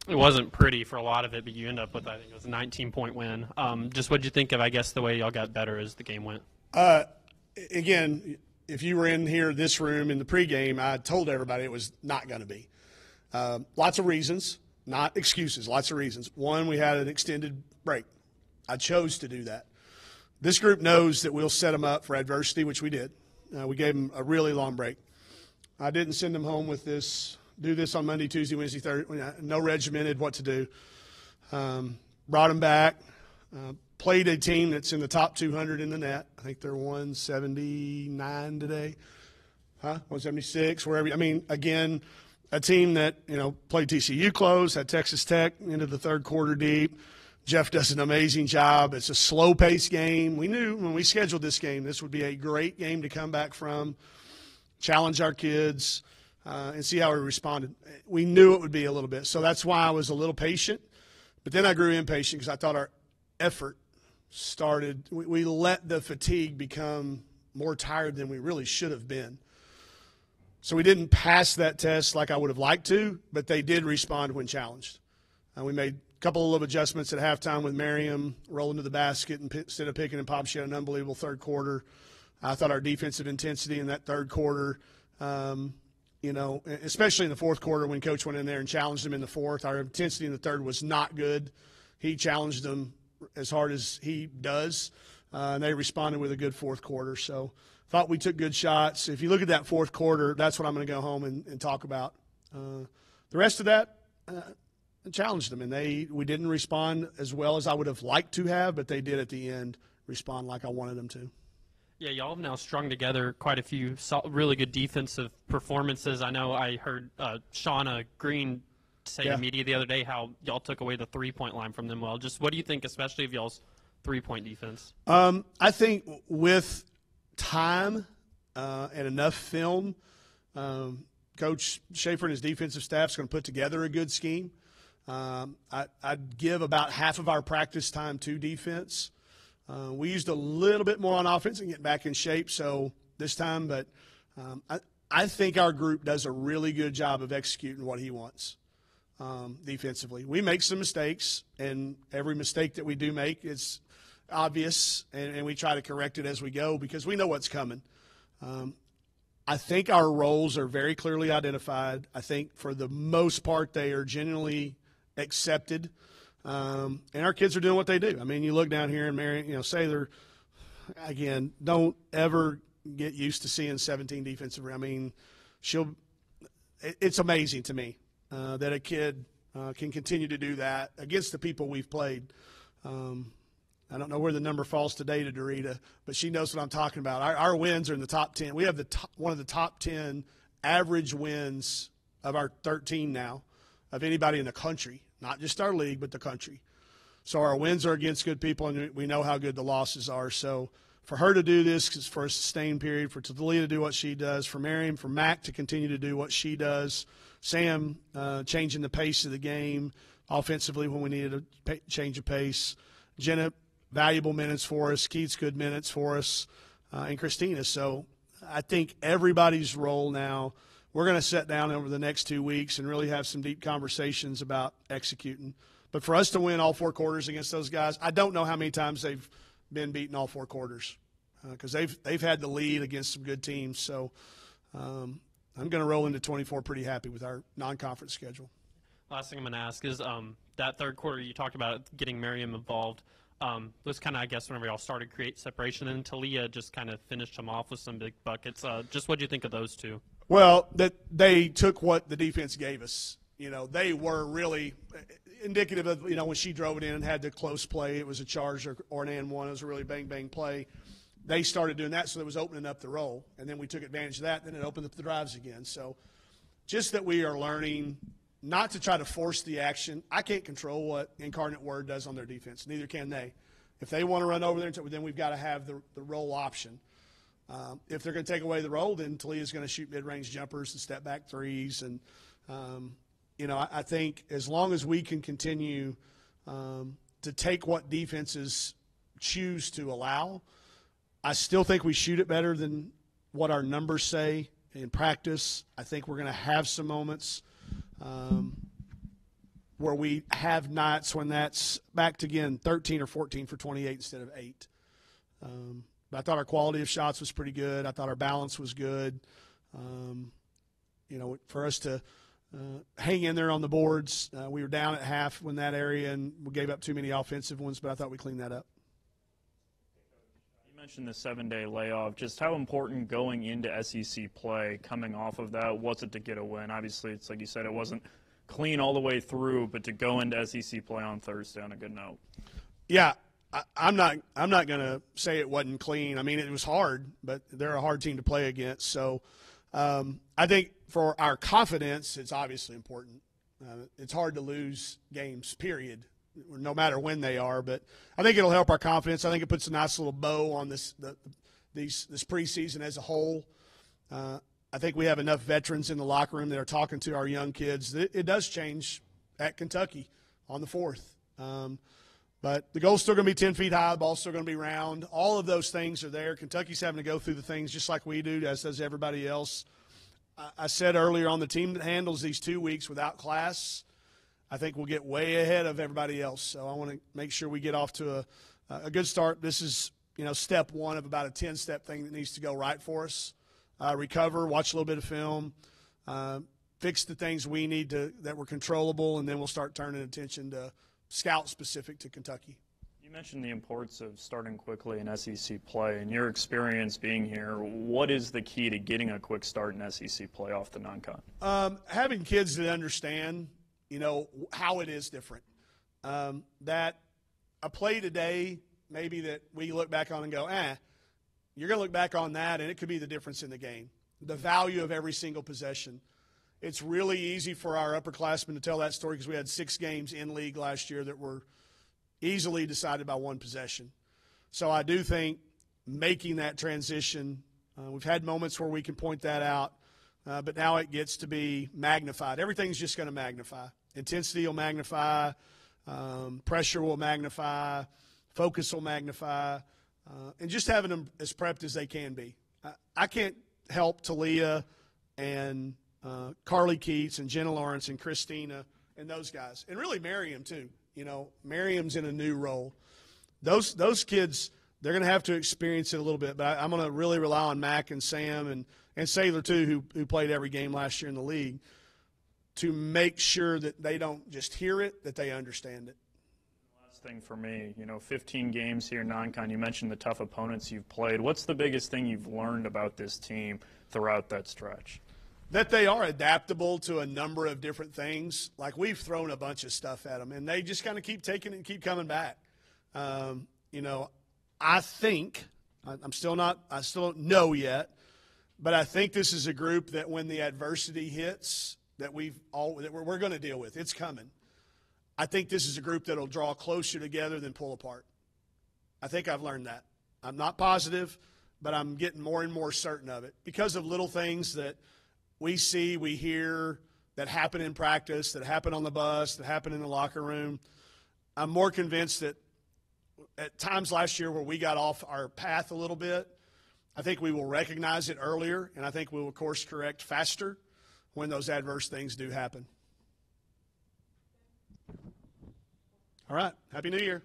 It wasn't pretty for a lot of it, but you end up with, I think it was a 19-point win. Just what did you think of, I guess, the way y'all got better as the game went? Again, if you were in here, this room in the pregame, I told everybody it was not going to be. Lots of reasons, not excuses, lots of reasons. One, we had an extended break. I chose to do that. This group knows that we'll set them up for adversity, which we did. We gave them a really long break. I didn't send them home with this, do this on Monday, Tuesday, Wednesday, Thursday, no regimented what to do. Brought them back, played a team that's in the top 200 in the net. I think they're 179 today, 176, wherever. I mean, again, a team that, played TCU close, had Texas Tech into the third quarter deep. Jeff does an amazing job. It's a slow-paced game. We knew when we scheduled this game, this would be a great game to come back from, challenge our kids, and see how we responded. We knew it would be a little bit. So that's why I was a little patient. But then I grew impatient because I thought our effort started – we let the fatigue become more tired than we really should have been. So we didn't pass that test like I would have liked to, but they did respond when challenged. We made – couple of little adjustments at halftime with Merriam rolling to the basket instead of picking and pop. She had an unbelievable third quarter. I thought our defensive intensity in that third quarter, especially in the fourth quarter when Coach went in there and challenged them in the fourth, our intensity in the third was not good. He challenged them as hard as he does, and they responded with a good fourth quarter. So thought we took good shots. If you look at that fourth quarter, that's what I'm going to go home and talk about. The rest of that, challenged them, and we didn't respond as well as I would have liked to have, but they did at the end respond like I wanted them to. Yeah, y'all have now strung together quite a few really good defensive performances. I know I heard Shauna Green say to media the other day how y'all took away the three-point line from them well. Just what do you think, especially of y'all's three-point defense? I think with time and enough film, Coach Schaefer and his defensive staff is going to put together a good scheme. I'd give about half of our practice time to defense. We used a little bit more on offense and get back in shape so this time, but I think our group does a really good job of executing what he wants defensively. We make some mistakes, and every mistake that we do make is obvious, and we try to correct it as we go because we know what's coming. I think our roles are very clearly identified. I think for the most part they are genuinely accepted, and our kids are doing what they do. I mean, you look down here and Mary, Sather, again, don't ever get used to seeing 17 defensive. I mean, it's amazing to me that a kid can continue to do that against the people we've played. I don't know where the number falls today to Dorita, but she knows what I'm talking about. Our wins are in the top 10. We have one of the top 10 average wins of our 13 now of anybody in the country, not just our league, but the country. So our wins are against good people, and we know how good the losses are. So for her to do this for a sustained period, for Talia to do what she does, for Miriam, for Mac to continue to do what she does, Sam changing the pace of the game offensively when we needed a change of pace, Jenna, valuable minutes for us, Keith's good minutes for us, and Christina. So I think everybody's role now, we're going to sit down over the next 2 weeks and really have some deep conversations about executing. But for us to win all four quarters against those guys, I don't know how many times they've been beaten all four quarters because they've had the lead against some good teams. So I'm going to roll into 24 pretty happy with our non-conference schedule. Last thing I'm going to ask is that third quarter you talked about getting Merriam involved. Was kind of, I guess, whenever y'all started to create separation, and Talia just kind of finished him off with some big buckets. Just what do you think of those two? Well, that they took what the defense gave us. They were really indicative of, when she drove it in and had the close play, it was a charge or an and one. It was a really bang-bang play. They started doing that, so it was opening up the roll. And then we took advantage of that, and then it opened up the drives again. So just that we are learning not to try to force the action. I can't control what Incarnate Word does on their defense. Neither can they. If they want to run over there, then we've got to have the roll option. If they're going to take away the roll, then Talia's going to shoot mid-range jumpers and step-back threes. And, I think as long as we can continue to take what defenses choose to allow, I still think we shoot it better than what our numbers say in practice. I think we're going to have some moments where we have nights when that's back to, again, 13 or 14 for 28 instead of 8. But I thought our quality of shots was pretty good. I thought our balance was good. For us to hang in there on the boards, we were down at half in that area, and we gave up too many offensive ones, but I thought we cleaned that up. You mentioned the 7-day layoff. Just how important going into SEC play, coming off of that, was it to get a win? Obviously, it's like you said, it wasn't clean all the way through, but to go into SEC play on Thursday on a good note. Yeah, I'm not going to say it wasn't clean. I mean, it was hard, but they're a hard team to play against. So I think for our confidence, it's obviously important. It's hard to lose games, period, no matter when they are. But I think it'll help our confidence. I think it puts a nice little bow on this preseason as a whole. I think we have enough veterans in the locker room that are talking to our young kids. It does change at Kentucky on the 4th. But the goal's still going to be 10 feet high. The ball's still going to be round. All of those things are there. Kentucky's having to go through the things just like we do, as does everybody else. I said earlier on, the team that handles these 2 weeks without class, I think we'll get way ahead of everybody else. So I want to make sure we get off to a good start. This is, step one of about a 10-step thing that needs to go right for us. Recover, watch a little bit of film, fix the things we need that were controllable, and then we'll start turning attention to scout specific to Kentucky. You mentioned the importance of starting quickly in SEC play. In your experience being here, what is the key to getting a quick start in SEC play off the non-con? Having kids that understand, how it is different. That a play today, maybe that we look back on and go, you're going to look back on that, and it could be the difference in the game. The value of every single possession. It's really easy for our upperclassmen to tell that story because we had 6 games in league last year that were easily decided by one possession. So I do think making that transition, we've had moments where we can point that out, but now it gets to be magnified. Everything's just going to magnify. Intensity will magnify. Pressure will magnify. Focus will magnify. And just having them as prepped as they can be. I can't help Talia and Carly Keats and Jenna Lawrence and Christina and those guys. And really Miriam, too. Miriam's in a new role. Those kids, they're going to have to experience it a little bit. But I'm going to really rely on Mac and Sam and Saylor, too, who played every game last year in the league, to make sure that they don't just hear it, that they understand it. Thing for me, 15 games here, non-con. You mentioned the tough opponents you've played. What's the biggest thing you've learned about this team throughout that stretch? That they are adaptable to a number of different things. Like, we've thrown a bunch of stuff at them, and they just kind of keep taking it and keep coming back. I think I still don't know yet, but I think this is a group that when the adversity hits, that we're going to deal with. It's coming. I think this is a group that will draw closer together than pull apart. I think I've learned that. I'm not positive, but I'm getting more and more certain of it because of little things that we see, we hear, that happen in practice, that happen on the bus, that happen in the locker room. I'm more convinced that at times last year where we got off our path a little bit, I think we will recognize it earlier, and I think we will course correct faster when those adverse things do happen. All right. Happy New Year.